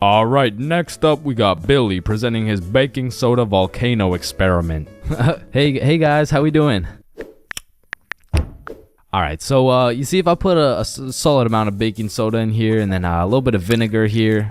Alright, next up we got Billy presenting his baking soda volcano experiment. Hey guys, how we doing? Alright, so you see if I put a solid amount of baking soda in here and then a little bit of vinegar here.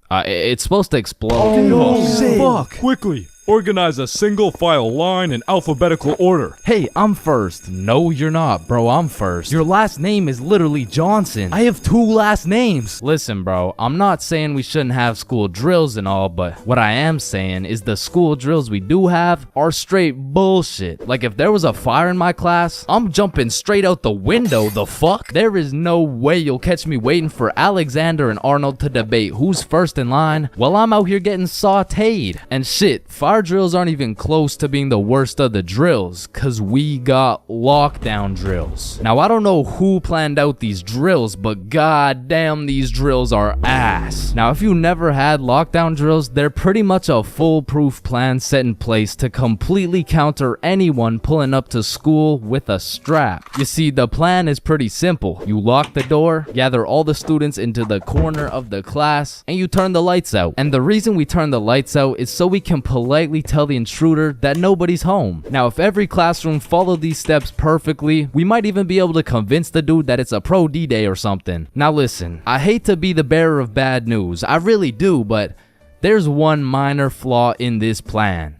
It's supposed to explode. Fuck! Quickly, organize a single file line in alphabetical order. Hey, I'm first. No, you're not, bro. I'm first. Your last name is literally Johnson. I have 2 last names. Listen, bro, I'm not saying we shouldn't have school drills and all, but what I am saying is the school drills we do have are straight bullshit. Like, if there was a fire in my class, I'm jumping straight out the window. The fuck? There is no way you'll catch me waiting for Alexander and Arnold to debate who's first in line while I'm out here getting sauteed. And shit, fire drills aren't even close to being the worst of the drills, cause we got lockdown drills. Now, I don't know who planned out these drills, but goddamn, these drills are ass. Now, if you never had lockdown drills, they're pretty much a foolproof plan set in place to completely counter anyone pulling up to school with a strap. You see, the plan is pretty simple. You lock the door, gather all the students into the corner of the class, and you turn the lights out. And the reason we turn the lights out is so we can politely tell the intruder that nobody's home. Now, if every classroom followed these steps perfectly, we might even be able to convince the dude that it's a pro D-Day or something. Now listen, I hate to be the bearer of bad news, I really do, but there's one minor flaw in this plan.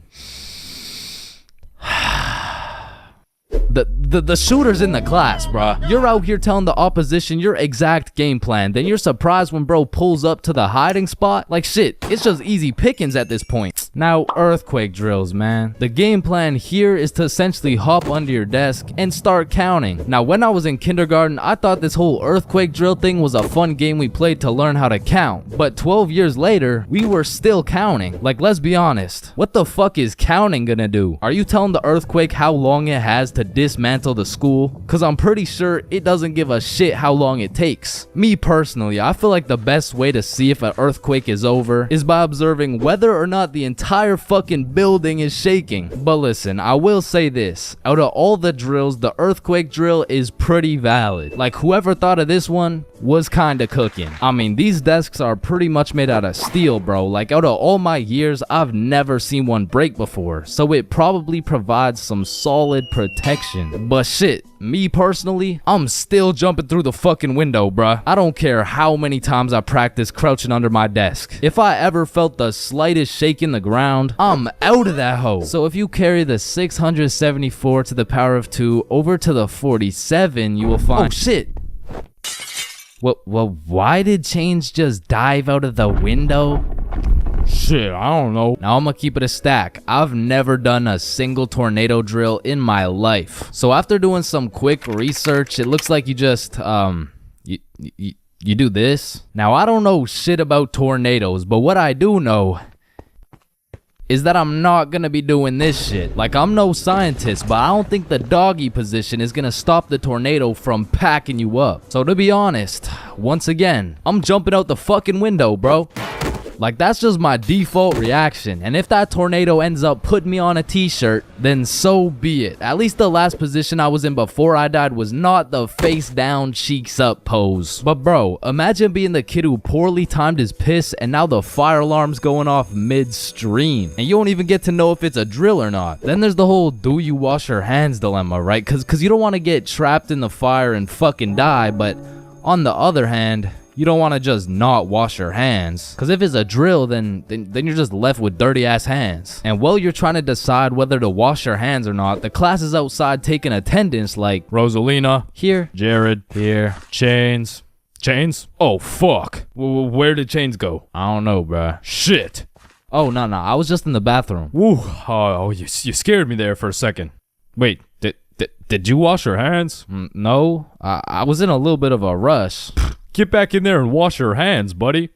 The shooter's in the class, bruh. You're out here telling the opposition your exact game plan, then you're surprised when bro pulls up to the hiding spot? Like shit, it's just easy pickings at this point. Now, earthquake drills, man. The game plan here is to essentially hop under your desk and start counting. Now, when I was in kindergarten, I thought this whole earthquake drill thing was a fun game we played to learn how to count. But 12 years later, we were still counting. Like, let's be honest. What the fuck is counting gonna do? Are you telling the earthquake how long it has to dismantle the school? Cause I'm pretty sure it doesn't give a shit how long it takes. Me personally, I feel like the best way to see if an earthquake is over is by observing whether or not the entire fucking building is shaking. But listen, I will say this, out of all the drills, the earthquake drill is pretty valid. Like, whoever thought of this one was kinda cooking. I mean, these desks are pretty much made out of steel, bro. Like, out of all my years, I've never seen one break before, so it probably provides some solid protection. But shit, me personally, I'm still jumping through the fucking window, bruh. I don't care how many times I practice crouching under my desk. If I ever felt the slightest shake in the ground, I'm out of that hole. So if you carry the 674 to the power of 2 over to the 47, you will find— oh shit! Well, why did Change just dive out of the window? Shit, I don't know. Now, I'm gonna keep it a stack. I've never done a single tornado drill in my life. So after doing some quick research, it looks like you just, you do this. Now, I don't know shit about tornadoes, but what I do know is that I'm not gonna be doing this shit. Like, I'm no scientist, but I don't think the doggy position is gonna stop the tornado from packing you up. So to be honest, once again, I'm jumping out the fucking window, bro. Like, that's just my default reaction. And if that tornado ends up putting me on a t-shirt, then so be it. At least the last position I was in before I died was not the face down, cheeks up pose. But bro, imagine being the kid who poorly timed his piss and now the fire alarm's going off midstream. And you don't even get to know if it's a drill or not. Then there's the whole do you wash your hands dilemma, right? Cause you don't want to get trapped in the fire and fucking die, but on the other hand, you don't want to just not wash your hands. Because if it's a drill, then you're just left with dirty ass hands. And while you're trying to decide whether to wash your hands or not, the class is outside taking attendance like Rosalina. Here. Jared. Here. Chains. Chains? Oh, fuck. Where did Chains go? I don't know, bruh. Shit. Oh, no. I was just in the bathroom. Woo. Oh, you scared me there for a second. Wait, did you wash your hands? No. I was in a little bit of a rush. Get back in there and wash your hands, buddy.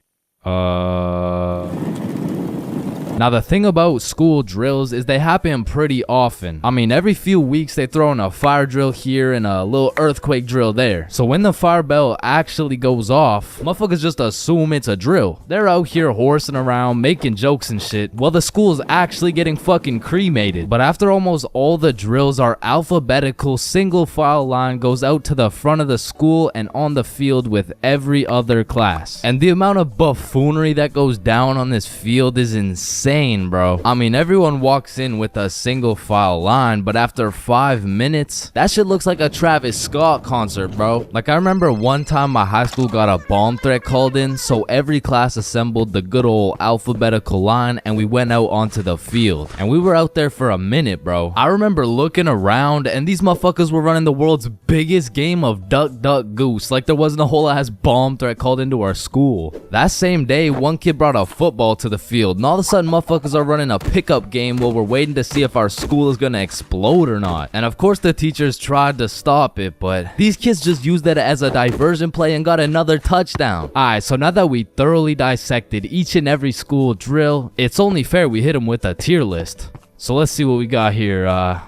Now the thing about school drills is they happen pretty often. I mean, every few weeks they throw in a fire drill here and a little earthquake drill there. So when the fire bell actually goes off, motherfuckers just assume it's a drill. They're out here horsing around, making jokes and shit, while the school's actually getting fucking cremated. But after almost all the drills, our alphabetical single file line goes out to the front of the school and on the field with every other class. And the amount of buffoonery that goes down on this field is insane, bro. I mean, everyone walks in with a single file line, but after 5 minutes, that shit looks like a Travis Scott concert, bro. Like, I remember one time my high school got a bomb threat called in, so every class assembled the good old alphabetical line and we went out onto the field. And we were out there for a minute, bro. I remember looking around and these motherfuckers were running the world's biggest game of duck, duck, goose, like there wasn't a whole ass bomb threat called into our school. That same day, one kid brought a football to the field, and all of a sudden motherfuckers are running a pickup game while we're waiting to see if our school is gonna explode or not. And of course the teachers tried to stop it, but these kids just used that as a diversion play and got another touchdown. Alright, so now that we thoroughly dissected each and every school drill, it's only fair we hit them with a tier list. So let's see what we got here.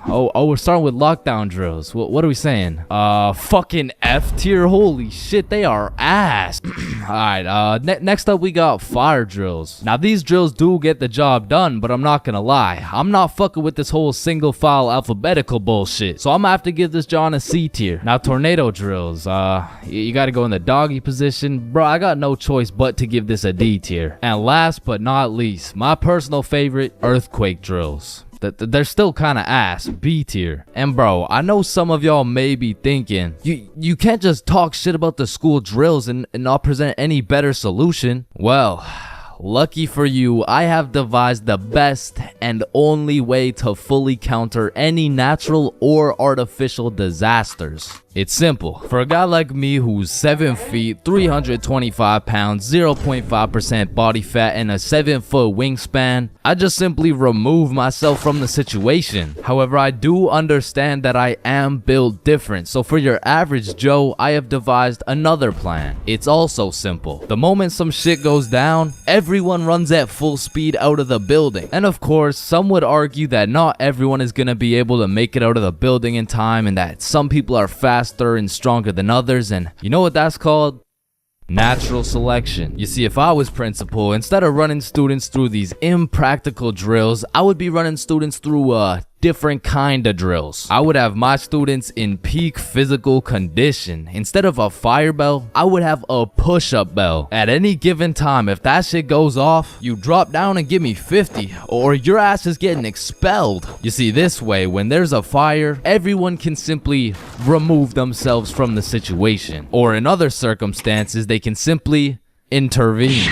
We're starting with lockdown drills. What are we saying? Fucking F tier. Holy shit, they are ass. Alright, next up we got fire drills. Now these drills do get the job done, but I'm not gonna lie, I'm not fucking with this whole single file alphabetical bullshit. So I'm gonna have to give this John a C tier. Now tornado drills, you gotta go in the doggy position. Bro, I got no choice but to give this a D tier. And last but not least, my personal favorite, earthquake drills. They're still kind of ass, B tier. And bro, I know some of y'all may be thinking, you can't just talk shit about the school drills and not present any better solution. Well, lucky for you, I have devised the best and only way to fully counter any natural or artificial disasters. It's simple. For a guy like me who's 7 feet, 325 pounds, 0.5% body fat, and a 7-foot wingspan, I just simply remove myself from the situation. However, I do understand that I am built different, so for your average Joe, I have devised another plan. It's also simple. The moment some shit goes down, everyone runs at full speed out of the building. And of course, some would argue that not everyone is gonna be able to make it out of the building in time, and that some people are faster and stronger than others, and you know what that's called? Natural selection. You see, if I was principal, instead of running students through these impractical drills, I would be running students through different kind of drills. I would have my students in peak physical condition. Instead of a fire bell, I would have a push-up bell. At any given time, if that shit goes off, you drop down and give me 50, or your ass is getting expelled. You see, this way, when there's a fire, everyone can simply remove themselves from the situation. Or in other circumstances, they can simply intervene.